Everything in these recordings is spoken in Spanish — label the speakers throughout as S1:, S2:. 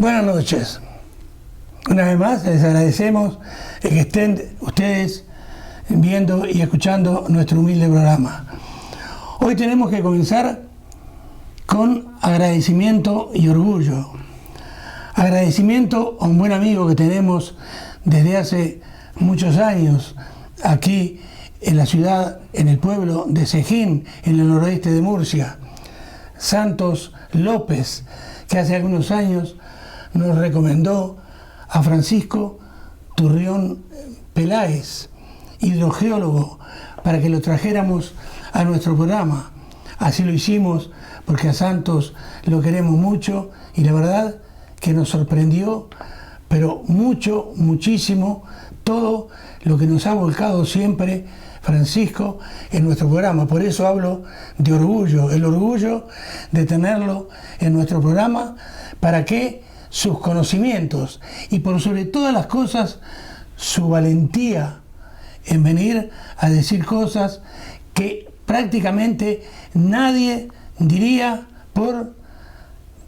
S1: Buenas noches. Una vez más les agradecemos que estén ustedes viendo y escuchando nuestro humilde programa. Hoy tenemos que comenzar con agradecimiento y orgullo. Agradecimiento a un buen amigo que tenemos desde hace muchos años aquí en la ciudad, en el pueblo de Sejín, en el noroeste de Murcia, Santos López, que hace algunos años nos recomendó a Francisco Turrión Peláez, hidrogeólogo, para que lo trajéramos a nuestro programa. Así lo hicimos porque a Santos lo queremos mucho y la verdad que nos sorprendió, pero muchísimo, todo lo que nos ha volcado siempre Francisco en nuestro programa. Por eso hablo de orgullo, el orgullo de tenerlo en nuestro programa, para que sus conocimientos y por sobre todas las cosas su valentía en venir a decir cosas que prácticamente nadie diría, por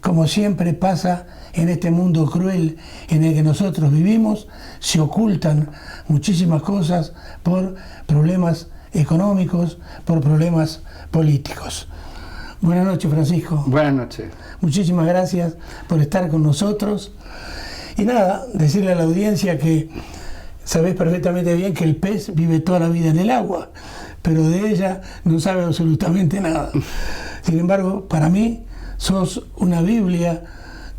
S1: como siempre pasa en este mundo cruel en el que nosotros vivimos, se ocultan muchísimas cosas por problemas económicos, por problemas políticos. Buenas noches, Francisco.
S2: Buenas noches.
S1: Muchísimas gracias por estar con nosotros. Y nada, decirle a la audiencia que sabés perfectamente bien que el pez vive toda la vida en el agua, pero de ella no sabe absolutamente nada. Sin embargo, para mí sos una Biblia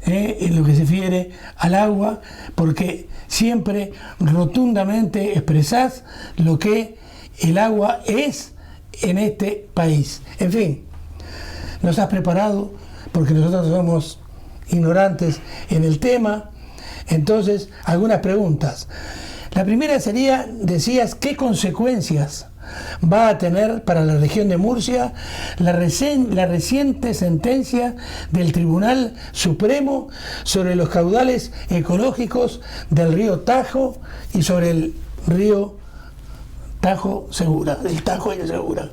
S1: en lo que se refiere al agua, porque siempre rotundamente expresás lo que el agua es en este país. En fin, nos has preparado, porque nosotros somos ignorantes en el tema, entonces algunas preguntas. La primera sería, decías, ¿qué consecuencias va a tener para la región de Murcia la reciente sentencia del Tribunal Supremo sobre los caudales ecológicos del río Tajo y sobre el río Tajo Segura, del Tajo y de Segura?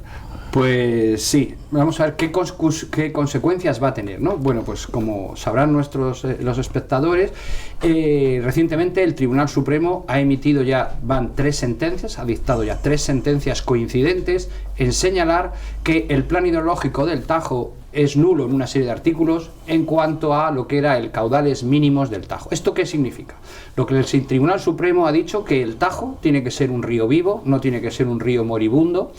S2: Pues sí, vamos a ver qué consecuencias va a tener, ¿no? Bueno, pues como sabrán los espectadores, recientemente el Tribunal Supremo ha emitido van 3 sentencias, ha dictado ya 3 sentencias coincidentes en señalar que el plan hidrológico del Tajo es nulo en una serie de artículos en cuanto a lo que era el caudales mínimos del Tajo. ¿Esto qué significa? Lo que el Tribunal Supremo ha dicho, que el Tajo tiene que ser un río vivo, no tiene que ser un río moribundo,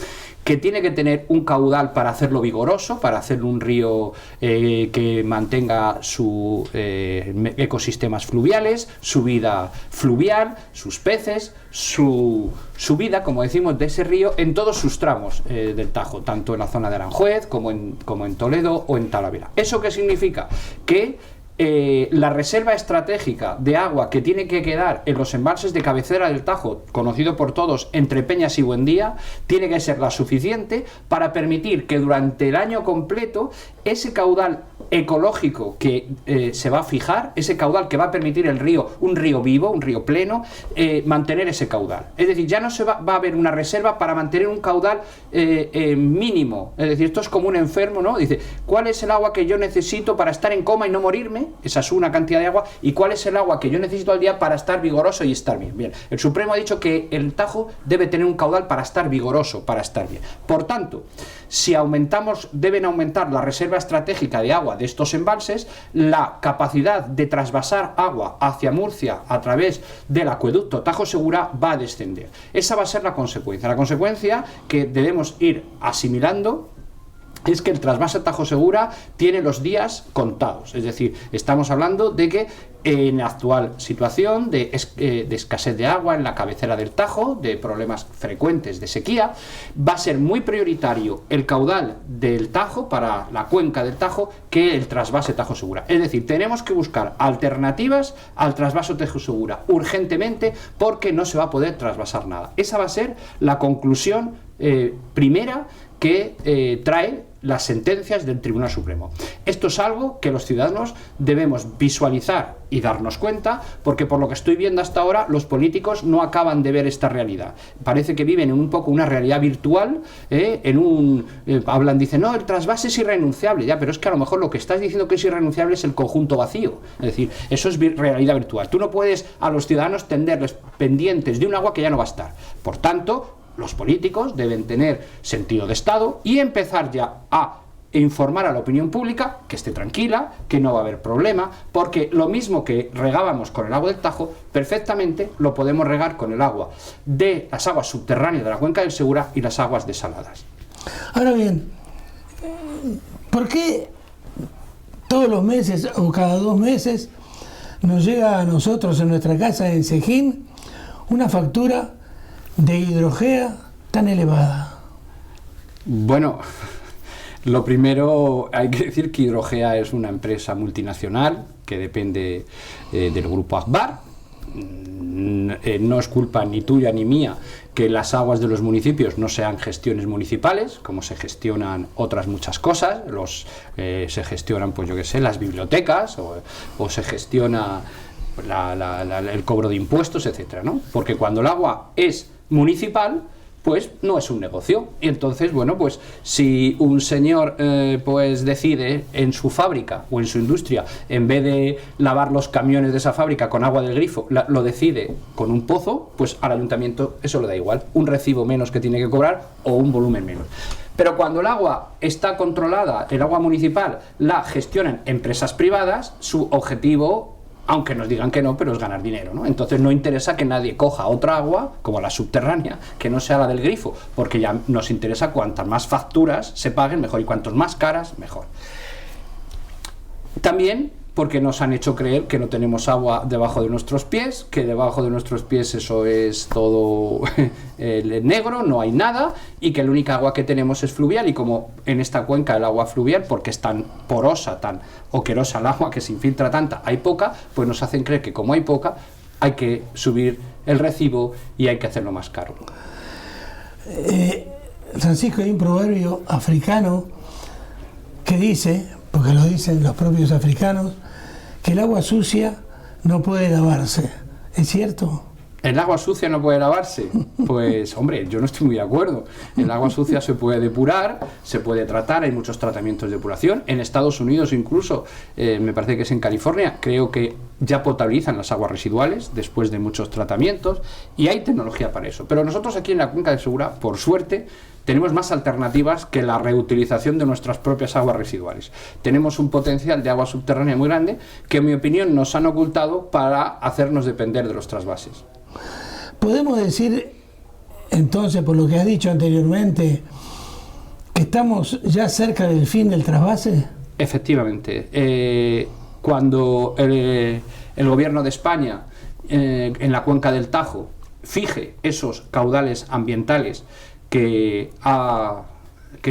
S2: que tiene que tener un caudal para hacerlo vigoroso, para hacerlo un río que mantenga sus ecosistemas fluviales, su vida fluvial, sus peces, su vida, como decimos, de ese río en todos sus tramos del Tajo, tanto en la zona de Aranjuez como en Toledo o en Talavera. ¿Eso qué significa? Que la reserva estratégica de agua que tiene que quedar en los embalses de cabecera del Tajo, conocido por todos entre Peñas y Buendía, tiene que ser la suficiente para permitir que durante el año completo ese caudal ecológico que se va a fijar, ese caudal que va a permitir el río, un río vivo, un río pleno, mantener ese caudal. Es decir, ya no va a haber una reserva para mantener un caudal mínimo. Es decir, esto es como un enfermo, ¿no? Dice, ¿cuál es el agua que yo necesito para estar en coma y no morirme? Esa es una cantidad de agua. ¿Y cuál es el agua que yo necesito al día para estar vigoroso y estar bien? Bien, el Supremo ha dicho que el Tajo debe tener un caudal para estar vigoroso, para estar bien. Por tanto, si deben aumentar la reserva estratégica de agua de estos embalses, la capacidad de trasvasar agua hacia Murcia a través del acueducto Tajo Segura va a descender. Esa va a ser la consecuencia. La consecuencia que debemos ir asimilando es que el trasvase Tajo Segura tiene los días contados. Es decir, estamos hablando de que en la actual situación de escasez de agua en la cabecera del Tajo, de problemas frecuentes de sequía, va a ser muy prioritario el caudal del Tajo para la cuenca del Tajo que el trasvase Tajo Segura. Es decir, tenemos que buscar alternativas al trasvase Tajo Segura urgentemente, porque no se va a poder trasvasar nada. Esa va a ser la conclusión primera que trae las sentencias del Tribunal Supremo. Esto es algo que los ciudadanos debemos visualizar y darnos cuenta, porque por lo que estoy viendo hasta ahora, los políticos no acaban de ver esta realidad. Parece que viven en un poco una realidad virtual, dicen, no, el trasvase es irrenunciable, ya, pero es que a lo mejor lo que estás diciendo que es irrenunciable es el conjunto vacío. Es decir, eso es realidad virtual. Tú no puedes a los ciudadanos tenderles pendientes de un agua que ya no va a estar. Por tanto, los políticos deben tener sentido de Estado y empezar ya a informar a la opinión pública que esté tranquila, que no va a haber problema, porque lo mismo que regábamos con el agua del Tajo, perfectamente lo podemos regar con el agua de las aguas subterráneas de la cuenca del Segura y las aguas desaladas.
S1: Ahora bien, ¿por qué todos los meses o cada 2 meses nos llega a nosotros en nuestra casa en Sejín una factura de Hidrogea tan elevada?
S2: Bueno, lo primero hay que decir que Hidrogea es una empresa multinacional que depende del grupo Agbar. No es culpa ni tuya ni mía que las aguas de los municipios no sean gestiones municipales, como se gestionan otras muchas cosas. Se gestionan, pues yo qué sé, las bibliotecas o se gestiona el cobro de impuestos, etcétera, ¿no? Porque cuando el agua es municipal, pues no es un negocio. Y entonces, bueno, pues si un señor pues decide en su fábrica o en su industria, en vez de lavar los camiones de esa fábrica con agua del grifo, lo decide con un pozo, pues al ayuntamiento eso le da igual, un recibo menos que tiene que cobrar o un volumen menos. Pero cuando el agua está controlada, el agua municipal la gestionan empresas privadas, su objetivo, aunque nos digan que no, pero es ganar dinero, ¿no? Entonces no interesa que nadie coja otra agua, como la subterránea, que no sea la del grifo, porque ya nos interesa cuantas más facturas se paguen, mejor, y cuantas más caras, mejor. También porque nos han hecho creer que no tenemos agua debajo de nuestros pies, que debajo de nuestros pies eso es todo negro, no hay nada, y que la única agua que tenemos es fluvial, y como en esta cuenca el agua fluvial, porque es tan porosa, tan oquerosa el agua, que se infiltra tanta, hay poca, pues nos hacen creer que como hay poca, hay que subir el recibo y hay que hacerlo más caro.
S1: Francisco, hay un proverbio africano que dice, porque lo dicen los propios africanos, que el agua sucia no puede lavarse. ¿Es cierto?
S2: ¿El agua sucia no puede lavarse? Pues, hombre, yo no estoy muy de acuerdo. El agua sucia se puede depurar, se puede tratar, hay muchos tratamientos de depuración. En Estados Unidos incluso, me parece que es en California, creo que ya potabilizan las aguas residuales después de muchos tratamientos, y hay tecnología para eso. Pero nosotros aquí en la cuenca del Segura, por suerte, tenemos más alternativas que la reutilización de nuestras propias aguas residuales. Tenemos un potencial de agua subterránea muy grande que, en mi opinión, nos han ocultado para hacernos depender de los trasvases.
S1: ¿Podemos decir, entonces, por lo que has dicho anteriormente, que estamos ya cerca del fin del trasvase?
S2: Efectivamente. Cuando el gobierno de España, en la cuenca del Tajo, fije esos caudales ambientales que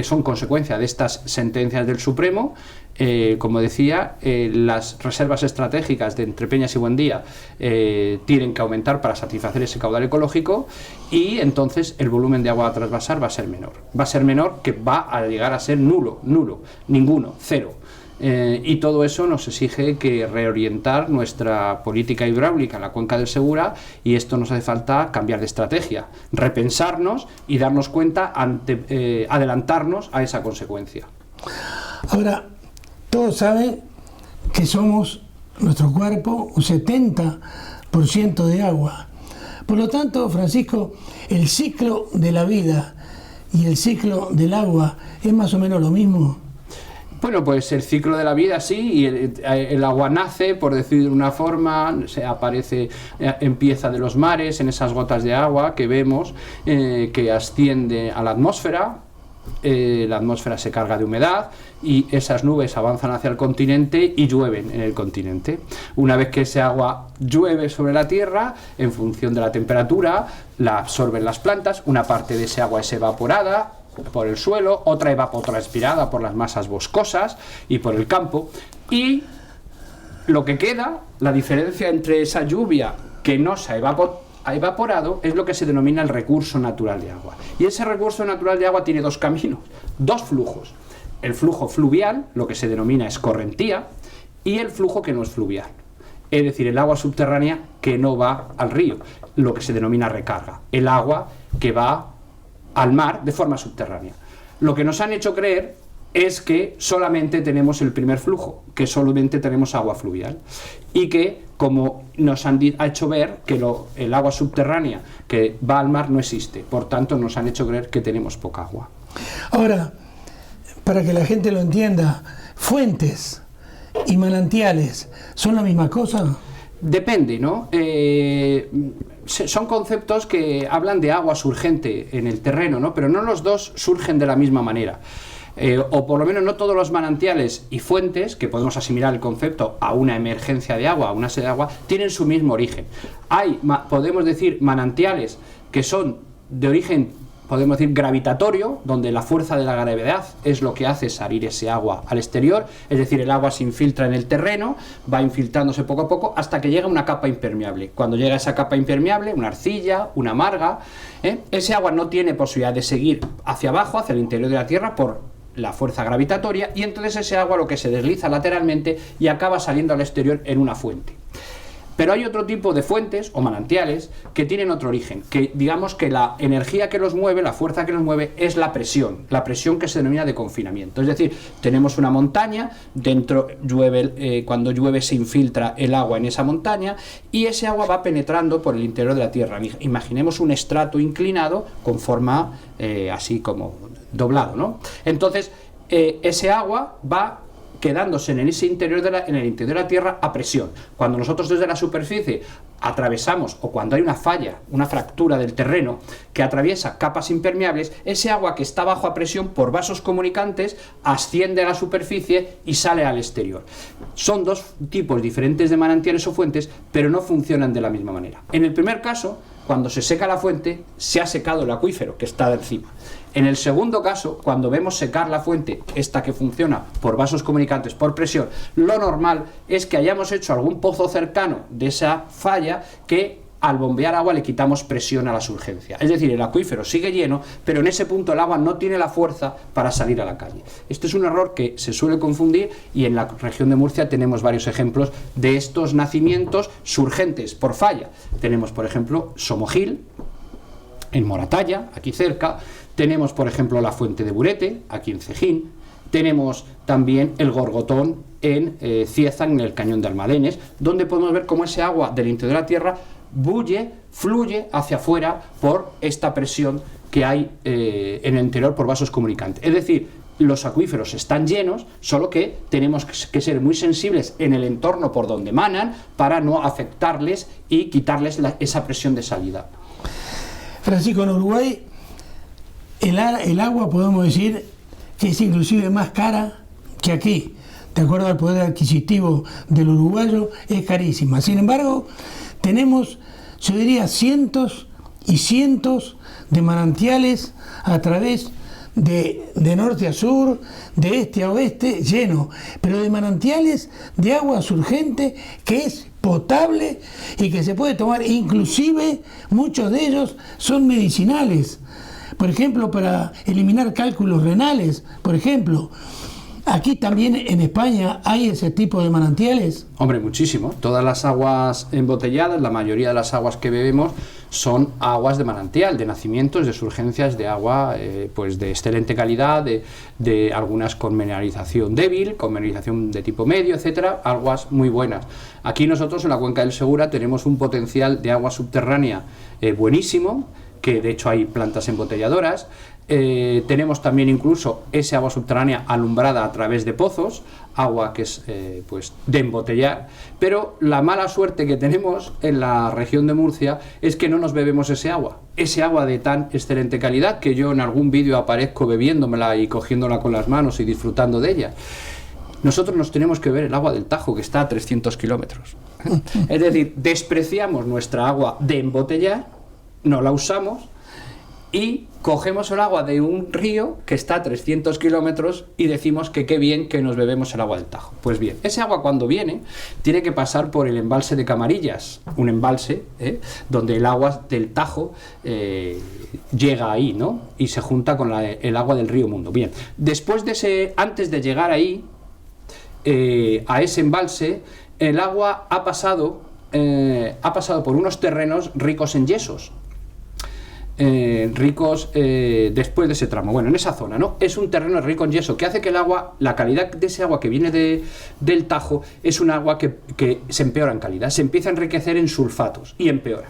S2: son consecuencia de estas sentencias del Supremo, como decía, las reservas estratégicas de entre Peñas y Buendía tienen que aumentar para satisfacer ese caudal ecológico, y entonces el volumen de agua a trasvasar va a ser menor. Va a ser menor, que va a llegar a ser nulo, ninguno, cero. Y todo eso nos exige que reorientar nuestra política hidráulica en la cuenca del Segura, y esto nos hace falta cambiar de estrategia, repensarnos y darnos cuenta, adelantarnos a esa consecuencia.
S1: Ahora, todos saben que somos, nuestro cuerpo, un 70% de agua. Por lo tanto, Francisco, el ciclo de la vida y el ciclo del agua es más o menos lo mismo.
S2: Bueno, pues el ciclo de la vida sí, y el agua nace, por decir de una forma, empieza de los mares, en esas gotas de agua que vemos, que asciende a la atmósfera se carga de humedad, y esas nubes avanzan hacia el continente y llueven en el continente. Una vez que ese agua llueve sobre la tierra, en función de la temperatura, la absorben las plantas, una parte de ese agua es evaporada por el suelo, otra evapotranspirada por las masas boscosas y por el campo, y lo que queda, la diferencia entre esa lluvia que no se ha evaporado, es lo que se denomina el recurso natural de agua. Y ese recurso natural de agua tiene dos caminos, dos flujos. el flujo fluvial, lo que se denomina escorrentía, y el flujo que no es fluvial, es decir, el agua subterránea que no va al río, lo que se denomina recarga, el agua que va al mar de forma subterránea. Lo que nos han hecho creer es que solamente tenemos el primer flujo, que solamente tenemos agua fluvial, y que, como nos han hecho ver que el agua subterránea que va al mar no existe, por tanto nos han hecho creer que tenemos poca agua.
S1: Ahora, para que la gente lo entienda, fuentes y manantiales, ¿son la misma cosa?
S2: Depende, ¿no? Son conceptos que hablan de agua surgente en el terreno, ¿no? Pero no los dos surgen de la misma manera. O por lo menos no todos los manantiales y fuentes, que podemos asimilar el concepto a una emergencia de agua, a una sed de agua, tienen su mismo origen. Podemos decir, manantiales que son de origen, podemos decir, gravitatorio, donde la fuerza de la gravedad es lo que hace salir ese agua al exterior, es decir, el agua se infiltra en el terreno, va infiltrándose poco a poco hasta que llega a una capa impermeable. Cuando llega a esa capa impermeable, una arcilla, una marga, ese agua no tiene posibilidad de seguir hacia abajo, hacia el interior de la Tierra, por la fuerza gravitatoria, y entonces ese agua lo que se desliza lateralmente y acaba saliendo al exterior en una fuente. Pero hay otro tipo de fuentes o manantiales que tienen otro origen, que digamos que la energía que los mueve, la fuerza que los mueve es la presión que se denomina de confinamiento. Es decir, tenemos una montaña, dentro llueve, cuando llueve se infiltra el agua en esa montaña y ese agua va penetrando por el interior de la Tierra. Imaginemos un estrato inclinado con forma así como doblado, ¿no? Entonces, ese agua va quedándose en el interior de la Tierra a presión. Cuando nosotros desde la superficie atravesamos, o cuando hay una falla, una fractura del terreno que atraviesa capas impermeables, ese agua que está bajo a presión por vasos comunicantes asciende a la superficie y sale al exterior. Son dos tipos diferentes de manantiales o fuentes, pero no funcionan de la misma manera. En el primer caso, cuando se seca la fuente, se ha secado el acuífero que está de encima. En el segundo caso, cuando vemos secar la fuente, esta que funciona por vasos comunicantes, por presión, lo normal es que hayamos hecho algún pozo cercano de esa falla que al bombear agua le quitamos presión a la surgencia. Es decir, el acuífero sigue lleno, pero en ese punto el agua no tiene la fuerza para salir a la calle. Este es un error que se suele confundir y en la región de Murcia tenemos varios ejemplos de estos nacimientos surgentes por falla. Tenemos, por ejemplo, Somogil, en Moratalla, aquí cerca. Tenemos, por ejemplo, la fuente de Burete, aquí en Cejín. Tenemos también el Gorgotón en Ciezan, en el cañón de Almadenes, donde podemos ver cómo ese agua del interior de la Tierra fluye hacia afuera por esta presión que hay en el interior por vasos comunicantes. Es decir, los acuíferos están llenos, solo que tenemos que ser muy sensibles en el entorno por donde emanan para no afectarles y quitarles esa presión de salida.
S1: Francisco, en Uruguay el agua podemos decir que es inclusive más cara que aquí. De acuerdo al poder adquisitivo del uruguayo, es carísima. Sin embargo, tenemos, yo diría, cientos y cientos de manantiales a través de norte a sur, de este a oeste, lleno, pero de manantiales de agua surgente que es potable y que se puede tomar, inclusive muchos de ellos son medicinales. Por ejemplo, para eliminar cálculos renales, por ejemplo. ¿Aquí también en España hay ese tipo de manantiales?
S2: Hombre, muchísimo. Todas las aguas embotelladas, la mayoría de las aguas que bebemos son aguas de manantial, de nacimientos, de surgencias de agua pues de excelente calidad, de algunas con mineralización débil, con mineralización de tipo medio, etcétera, aguas muy buenas. Aquí nosotros en la cuenca del Segura tenemos un potencial de agua subterránea buenísimo, que de hecho hay plantas embotelladoras. Tenemos también incluso ese agua subterránea alumbrada a través de pozos, agua que es pues de embotellar, pero la mala suerte que tenemos en la región de Murcia es que no nos bebemos ese agua de tan excelente calidad, que yo en algún vídeo aparezco bebiéndomela y cogiéndola con las manos y disfrutando de ella. Nosotros nos tenemos que beber el agua del Tajo, que está a 300 kilómetros. Es decir, despreciamos nuestra agua de embotellar, no la usamos y cogemos el agua de un río que está a 300 kilómetros y decimos que qué bien que nos bebemos el agua del Tajo. Pues bien, ese agua cuando viene tiene que pasar por el embalse de Camarillas, un embalse donde el agua del Tajo llega ahí, ¿no? Y se junta con el agua del río Mundo. Bien, después de antes de llegar ahí, a ese embalse, el agua ha pasado por unos terrenos ricos en yesos. Ricos después de ese tramo, bueno, en esa zona, ¿no? Es un terreno rico en yeso que hace que el agua, la calidad de ese agua que viene del Tajo es un agua que se empeora en calidad, se empieza a enriquecer en sulfatos y empeora.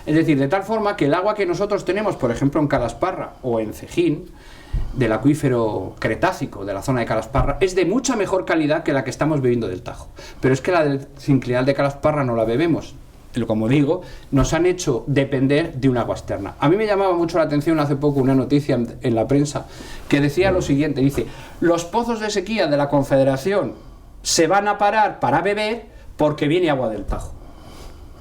S2: Es decir, de tal forma que el agua que nosotros tenemos, por ejemplo, en Calasparra o en Cejín, del acuífero cretácico de la zona de Calasparra, es de mucha mejor calidad que la que estamos bebiendo del Tajo. Pero es que la del sinclinal de Calasparra no la bebemos. Como digo, nos han hecho depender de un agua externa. A mí me llamaba mucho la atención hace poco una noticia en la prensa que decía lo siguiente, dice, los pozos de sequía de la Confederación se van a parar para beber porque viene agua del Tajo.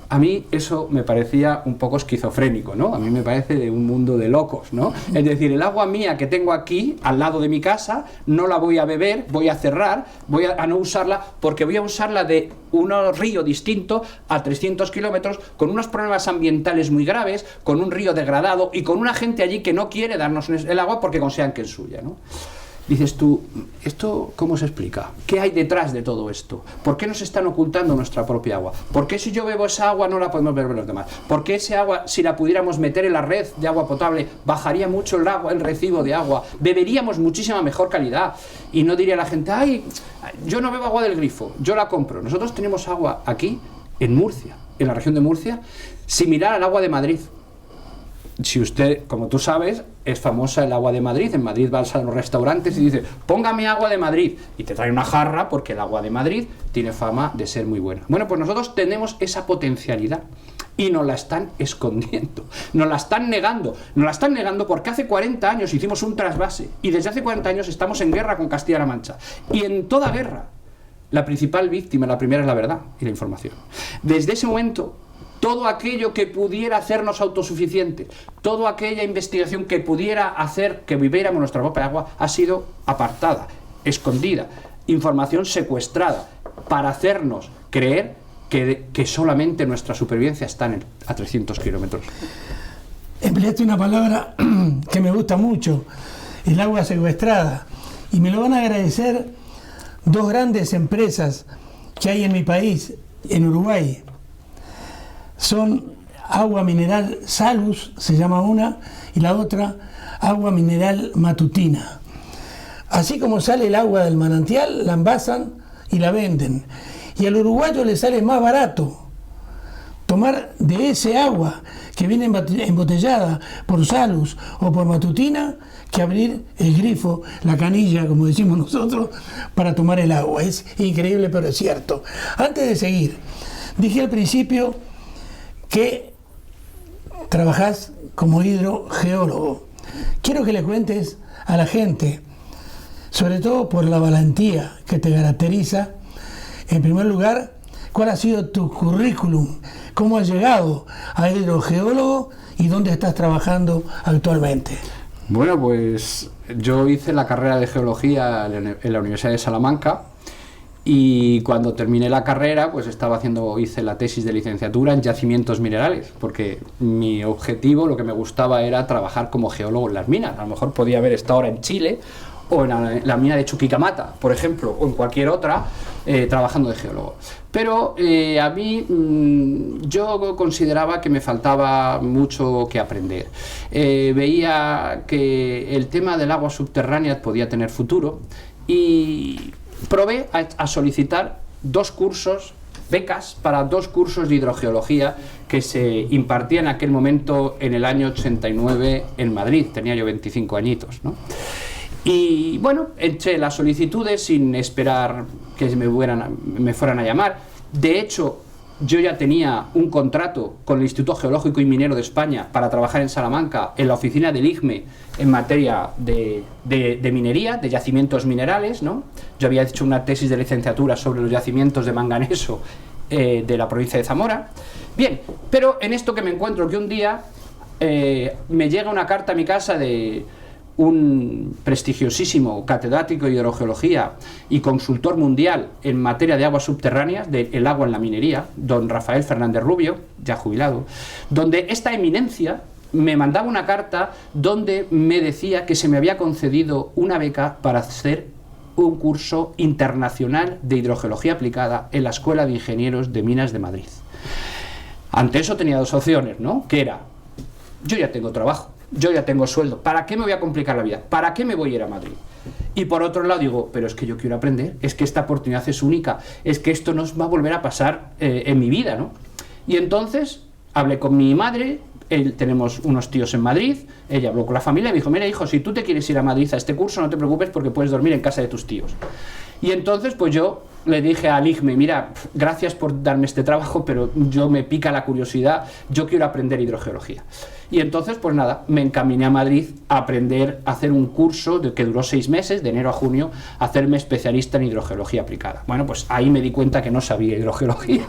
S2: A mí eso me parecía un poco esquizofrénico, ¿no? A mí me parece de un mundo de locos, ¿no? Es decir, el agua mía que tengo aquí, al lado de mi casa, no la voy a beber, voy a cerrar, voy a no usarla, porque voy a usarla de un río distinto a 300 kilómetros, con unos problemas ambientales muy graves, con un río degradado y con una gente allí que no quiere darnos el agua porque consideran que es suya, ¿no? Dices tú, ¿esto cómo se explica? ¿Qué hay detrás de todo esto? ¿Por qué nos están ocultando nuestra propia agua? ¿Por qué si yo bebo esa agua no la podemos beber los demás? ¿Por qué ese agua, si la pudiéramos meter en la red de agua potable, bajaría mucho el recibo de agua? Beberíamos muchísima mejor calidad. Y no diría la gente, ay, yo no bebo agua del grifo, yo la compro. Nosotros tenemos agua aquí, en Murcia, en la región de Murcia, similar al agua de Madrid. Si usted, como tú sabes, es famosa el agua de Madrid. En Madrid vas a los restaurantes y dices, póngame agua de Madrid, y te trae una jarra porque el agua de Madrid tiene fama de ser muy buena. Bueno, pues nosotros tenemos esa potencialidad y nos la están escondiendo, nos la están negando porque hace 40 años hicimos un trasvase y desde hace 40 años estamos en guerra con Castilla-La Mancha, y en toda guerra la principal víctima, la primera, es la verdad y la información. Desde ese momento, todo aquello que pudiera hacernos autosuficientes, toda aquella investigación que pudiera hacer que viviéramos nuestra propia agua, ha sido apartada, escondida, información secuestrada, para hacernos creer que solamente nuestra supervivencia está a 300 kilómetros.
S1: Empleaste una palabra que me gusta mucho, el agua secuestrada, y me lo van a agradecer dos grandes empresas que hay en mi país, en Uruguay. Son agua mineral Salus, se llama una, y la otra agua mineral Matutina. Así como sale el agua del manantial, la envasan y la venden. Y al uruguayo le sale más barato tomar de ese agua que viene embotellada por Salus o por Matutina que abrir el grifo, la canilla, como decimos nosotros, para tomar el agua. Es increíble, pero es cierto. Antes de seguir, dije al principio que trabajás como hidrogeólogo. Quiero que le cuentes a la gente, sobre todo por la valentía que te caracteriza, en primer lugar, ¿cuál ha sido tu currículum? ¿Cómo has llegado a hidrogeólogo y dónde estás trabajando actualmente?
S2: Bueno, pues yo hice la carrera de geología en la Universidad de Salamanca, y cuando terminé la carrera, pues hice la tesis de licenciatura en yacimientos minerales, porque mi objetivo, lo que me gustaba, era trabajar como geólogo en las minas. A lo mejor podía haber estado ahora en Chile o en la mina de Chuquicamata, por ejemplo, o en cualquier otra, trabajando de geólogo. Pero a mí yo consideraba que me faltaba mucho que aprender. Veía que el tema del agua subterránea podía tener futuro, y probé a solicitar becas para 2 cursos de hidrogeología que se impartían en aquel momento, en el año 89, en Madrid. Tenía yo 25 añitos, ¿no? Y bueno, eché las solicitudes sin esperar que me fueran a llamar. De hecho, yo ya tenía un contrato con el Instituto Geológico y Minero de España para trabajar en Salamanca, en la oficina del IGME, en materia de minería, de yacimientos minerales, ¿no? Yo había hecho una tesis de licenciatura sobre los yacimientos de manganeso de la provincia de Zamora. Bien, pero en esto que me encuentro que un día me llega una carta a mi casa de un prestigiosísimo catedrático de hidrogeología y consultor mundial en materia de aguas subterráneas, del agua en la minería, don Rafael Fernández Rubio, ya jubilado, donde esta eminencia me mandaba una carta donde me decía que se me había concedido una beca para hacer un curso internacional de hidrogeología aplicada en la Escuela de Ingenieros de Minas de Madrid. Ante eso tenía dos opciones, ¿no? Que era, yo ya tengo trabajo, yo ya tengo sueldo, ¿para qué me voy a complicar la vida? ¿Para qué me voy a ir a Madrid? Y por otro lado digo, pero es que yo quiero aprender, es que esta oportunidad es única, es que esto no va a volver a pasar en mi vida, ¿no? Y entonces hablé con mi madre, tenemos unos tíos en Madrid, ella habló con la familia y me dijo, mira hijo, si tú te quieres ir a Madrid a este curso, no te preocupes porque puedes dormir en casa de tus tíos. Y entonces pues yo le dije al IGME, mira, gracias por darme este trabajo, pero yo me pica la curiosidad, yo quiero aprender hidrogeología. Y entonces, pues nada, me encaminé a Madrid a aprender, a hacer un curso que duró 6 meses, de enero a junio, a hacerme especialista en hidrogeología aplicada. Bueno, pues ahí me di cuenta que no sabía hidrogeología.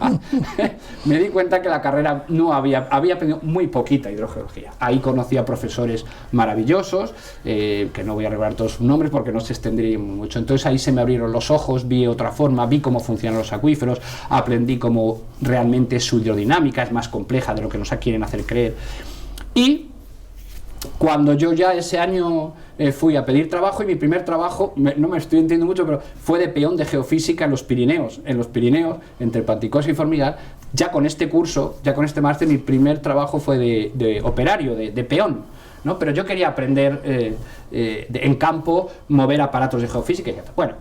S2: Me di cuenta que la carrera no había aprendido muy poquita hidrogeología. Ahí conocí a profesores maravillosos, que no voy a revelar todos sus nombres porque no se extendería mucho. Entonces ahí se me abrieron los ojos, vi otra forma, vi cómo funcionan los acuíferos, aprendí cómo realmente su hidrodinámica es más compleja de lo que nos quieren hacer creer. Y cuando yo ya ese año fui a pedir trabajo, y mi primer trabajo, no me estoy entendiendo mucho, pero fue de peón de geofísica en los Pirineos, entre Panticosa y Formigal. Ya con este curso, ya con este máster, mi primer trabajo fue de operario, de peón, ¿no? Pero yo quería aprender en campo, mover aparatos de geofísica. Bueno,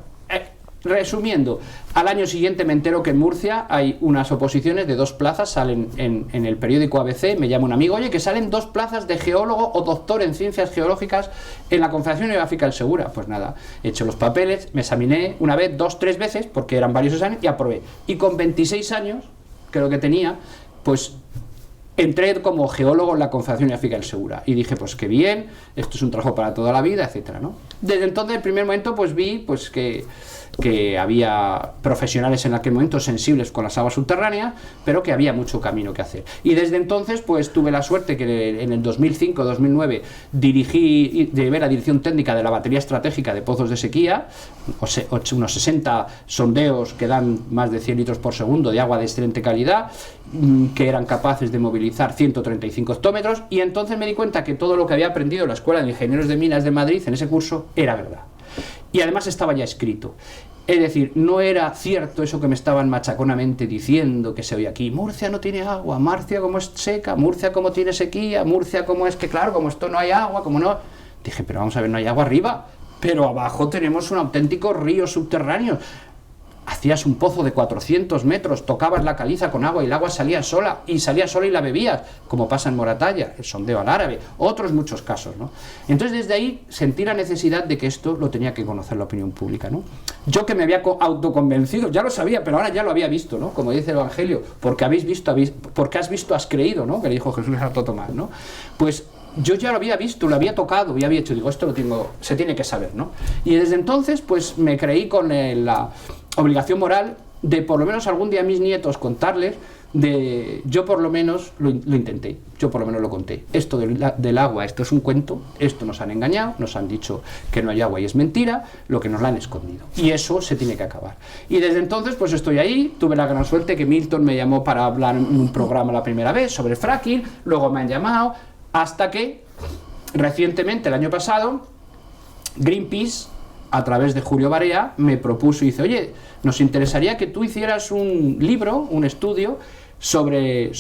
S2: resumiendo, al año siguiente me entero que en Murcia hay unas oposiciones de 2 plazas, salen en el periódico ABC, me llama un amigo, oye, que salen 2 plazas de geólogo o doctor en ciencias geológicas en la Confederación Hidrográfica del Segura. Pues nada, he hecho los papeles, me examiné una vez, 2, 3 veces, porque eran varios exámenes, y aprobé. Y con 26 años, creo que tenía, pues entré como geólogo en la Confederación Hidrográfica del Segura y dije, pues qué bien, esto es un trabajo para toda la vida, etcétera, ¿no? Desde entonces, en el primer momento, pues vi pues que había profesionales en aquel momento sensibles con las aguas subterráneas, pero que había mucho camino que hacer. Y desde entonces, pues tuve la suerte que en el 2005-2009 llevé la dirección técnica de la batería estratégica de pozos de sequía, unos 60 sondeos que dan más de 100 litros por segundo de agua de excelente calidad, que eran capaces de movilizar 135 hectómetros, y entonces me di cuenta que todo lo que había aprendido en la Escuela de Ingenieros de Minas de Madrid en ese curso era verdad. Y además estaba ya escrito. Es decir, no era cierto eso que me estaban machaconamente diciendo, que se oía aquí, Murcia no tiene agua, Murcia como es seca, Murcia como tiene sequía, Murcia como es que, claro, como esto no hay agua, como no... Dije, pero vamos a ver, no hay agua arriba, pero abajo tenemos un auténtico río subterráneo. Hacías un pozo de 400 metros, tocabas la caliza con agua y el agua salía sola y la bebías, como pasa en Moratalla, el sondeo al árabe, otros muchos casos, ¿no? Entonces desde ahí sentí la necesidad de que esto lo tenía que conocer la opinión pública, ¿no? Yo que me había autoconvencido, ya lo sabía, pero ahora ya lo había visto, ¿no? Como dice el Evangelio, porque has visto, has creído, ¿no? Que le dijo Jesús a Santo Tomás, ¿no? Pues yo ya lo había visto, lo había tocado y había hecho, digo, esto se tiene que saber, ¿no? Y desde entonces, pues me creí con la obligación moral de por lo menos algún día a mis nietos contarles yo por lo menos lo intenté, yo por lo menos lo conté. Esto del agua, esto es un cuento, esto nos han engañado, nos han dicho que no hay agua y es mentira, lo que nos la han escondido. Y eso se tiene que acabar. Y desde entonces pues estoy ahí, tuve la gran suerte que Milton me llamó para hablar en un programa la primera vez sobre fracking, luego me han llamado, hasta que recientemente, el año pasado, Greenpeace, a través de Julio Barea, me propuso y dice, oye, nos interesaría que tú hicieras un libro, un estudio sobre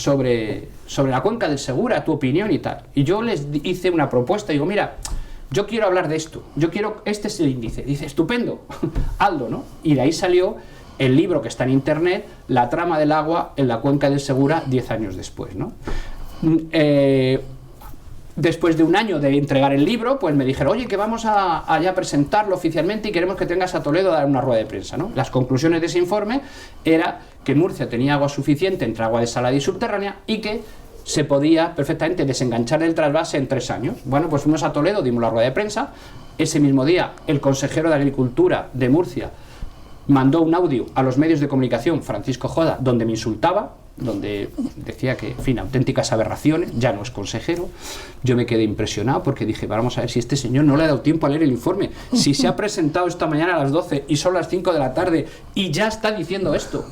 S2: la cuenca del Segura, tu opinión y tal. Y yo les hice una propuesta, digo, mira, yo quiero hablar de esto, este es el índice. Dice, estupendo, hazlo, ¿no? Y de ahí salió el libro que está en internet, La trama del agua en la cuenca del Segura 10 años después, ¿no? Después de un año de entregar el libro, pues me dijeron, oye, que vamos a ya presentarlo oficialmente y queremos que tengas a Toledo a dar una rueda de prensa, ¿no? Las conclusiones de ese informe era que Murcia tenía agua suficiente entre agua desalada y subterránea y que se podía perfectamente desenganchar del trasvase en 3 años. Bueno, pues fuimos a Toledo, dimos la rueda de prensa. Ese mismo día, el consejero de Agricultura de Murcia mandó un audio a los medios de comunicación, Francisco Joda, donde me insultaba, donde decía que, en fin, auténticas aberraciones, ya no es consejero. Yo me quedé impresionado porque dije, vamos a ver si este señor no le ha dado tiempo a leer el informe, si se ha presentado esta mañana a las 12 y son las 5 de la tarde y ya está diciendo esto.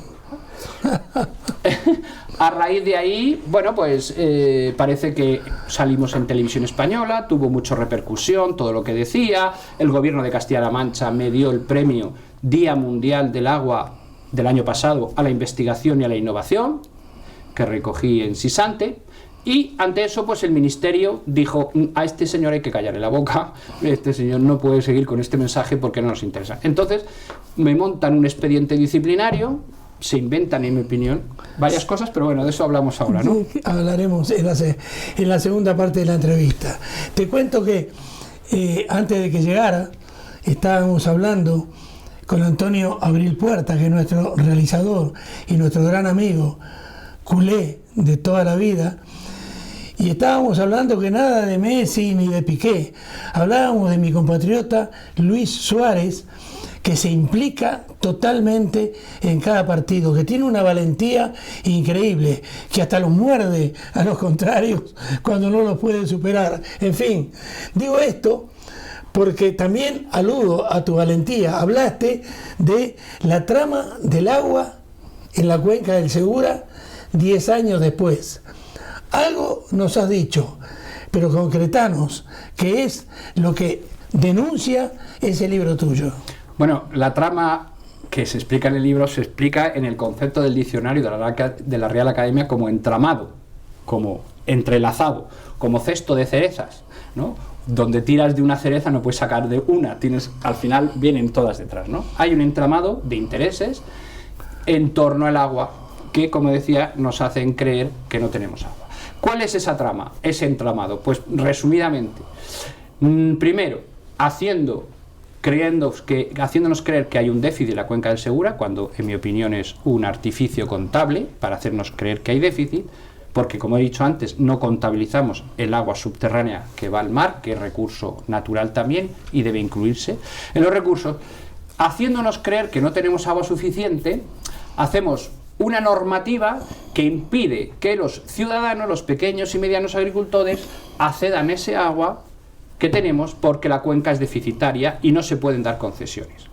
S2: A raíz de ahí, bueno, pues parece que salimos en televisión española, tuvo mucha repercusión todo lo que decía. El gobierno de Castilla-La Mancha me dio el premio Día Mundial del Agua del año pasado a la investigación y a la innovación, que recogí en Sisante. Y ante eso, pues el ministerio dijo, a este señor hay que callarle la boca, este señor no puede seguir con este mensaje porque no nos interesa. Entonces me montan un expediente disciplinario, se inventan, en mi opinión, varias cosas, pero bueno, de eso hablamos ahora, ¿no?
S1: Sí, hablaremos en la segunda parte de la entrevista. Te cuento que antes de que llegara, estábamos hablando con Antonio Abril Puerta, que es nuestro realizador y nuestro gran amigo, culé de toda la vida, y estábamos hablando que nada de Messi ni de Piqué, hablábamos de mi compatriota Luis Suárez, que se implica totalmente en cada partido, que tiene una valentía increíble, que hasta los muerde a los contrarios cuando no los puede superar. En fin, digo esto porque también aludo a tu valentía. Hablaste de la trama del agua en la cuenca del Segura 10 años después. Algo nos has dicho, pero concretanos, ¿qué es lo que denuncia ese libro tuyo?
S2: Bueno, la trama que se explica en el libro se explica en el concepto del diccionario de la Real Academia como entramado, como entrelazado, como cesto de cerezas, ¿no? Donde tiras de una cereza no puedes sacar de una, al final vienen todas detrás, ¿no? Hay un entramado de intereses en torno al agua que, como decía, nos hacen creer que no tenemos agua. ¿Cuál es esa trama, ese entramado? Pues resumidamente, primero, haciéndonos creer que hay un déficit en la cuenca del Segura, cuando en mi opinión es un artificio contable para hacernos creer que hay déficit, porque como he dicho antes, no contabilizamos el agua subterránea que va al mar, que es recurso natural también y debe incluirse en los recursos. Haciéndonos creer que no tenemos agua suficiente, hacemos una normativa que impide que los ciudadanos, los pequeños y medianos agricultores, accedan a ese agua que tenemos porque la cuenca es deficitaria y no se pueden dar concesiones.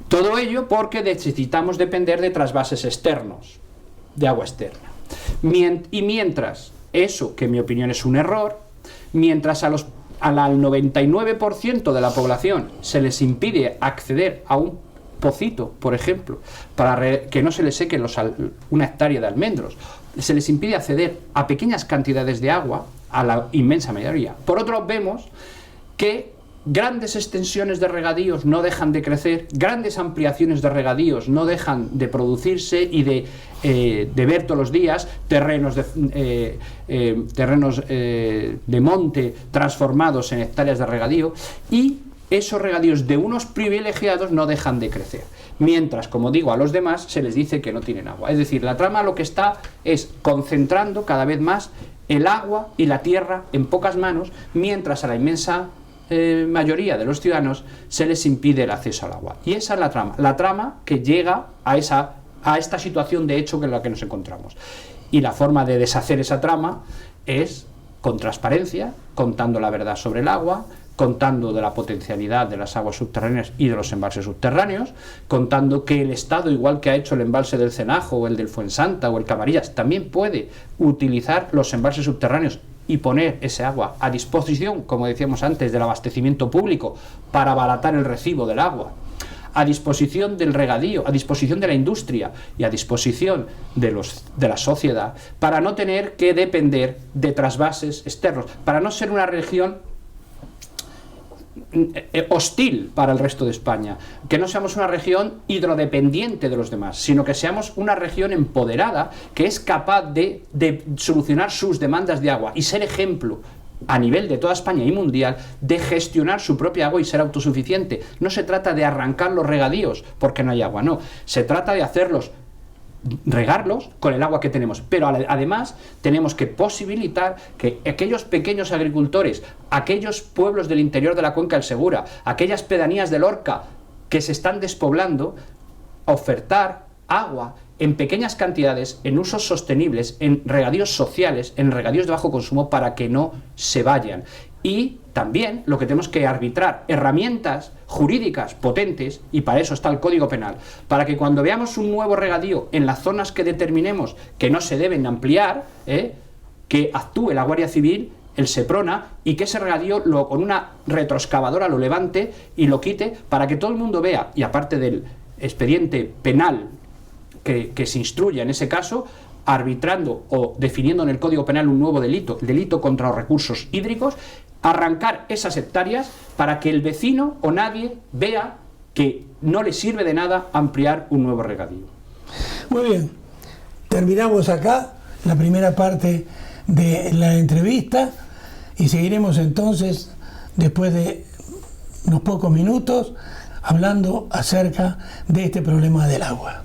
S2: Todo ello porque necesitamos depender de trasvases externos, de agua externa. Y mientras eso, que en mi opinión es un error, mientras al 99% de la población se les impide acceder a un pocito, por ejemplo, para que no se les seque una hectárea de almendros, se les impide acceder a pequeñas cantidades de agua, a la inmensa mayoría. Por otro, vemos que grandes extensiones de regadíos no dejan de crecer, grandes ampliaciones de regadíos no dejan de producirse y de ver todos los días terrenos de monte transformados en hectáreas de regadío, y esos regadíos de unos privilegiados no dejan de crecer, mientras, como digo, a los demás se les dice que no tienen agua. Es decir, la trama lo que está es concentrando cada vez más el agua y la tierra en pocas manos, mientras a la inmensa mayoría de los ciudadanos se les impide el acceso al agua. Y esa es la trama que llega a esta situación de hecho en la que nos encontramos. Y la forma de deshacer esa trama es con transparencia, contando la verdad sobre el agua, contando de la potencialidad de las aguas subterráneas y de los embalses subterráneos, contando que el Estado, igual que ha hecho el embalse del Cenajo o el del Fuensanta o el Camarillas, también puede utilizar los embalses subterráneos y poner ese agua a disposición, como decíamos antes, del abastecimiento público para abaratar el recibo del agua, a disposición del regadío, a disposición de la industria y a disposición de la sociedad, para no tener que depender de trasvases externos, para no ser una región hostil para el resto de España, que no seamos una región hidrodependiente de los demás, sino que seamos una región empoderada que es capaz de solucionar sus demandas de agua y ser ejemplo a nivel de toda España y mundial de gestionar su propia agua y ser autosuficiente. No se trata de arrancar los regadíos porque no hay agua, no, se trata de regarlos con el agua que tenemos, pero además tenemos que posibilitar que aquellos pequeños agricultores, aquellos pueblos del interior de la cuenca del Segura, aquellas pedanías de Lorca que se están despoblando, ofertar agua en pequeñas cantidades, en usos sostenibles, en regadíos sociales, en regadíos de bajo consumo, para que no se vayan. Y también lo que tenemos que arbitrar, herramientas jurídicas potentes, y para eso está el Código Penal, para que cuando veamos un nuevo regadío en las zonas que determinemos que no se deben ampliar, que actúe la Guardia Civil, el Seprona, y que ese regadío con una retroexcavadora lo levante y lo quite, para que todo el mundo vea, y aparte del expediente penal que se instruya en ese caso, arbitrando o definiendo en el Código Penal un nuevo delito, el delito contra los recursos hídricos, arrancar esas hectáreas para que el vecino o nadie vea que no le sirve de nada ampliar un nuevo regadío.
S1: Muy bien, terminamos acá la primera parte de la entrevista y seguiremos entonces después de unos pocos minutos hablando acerca de este problema del agua.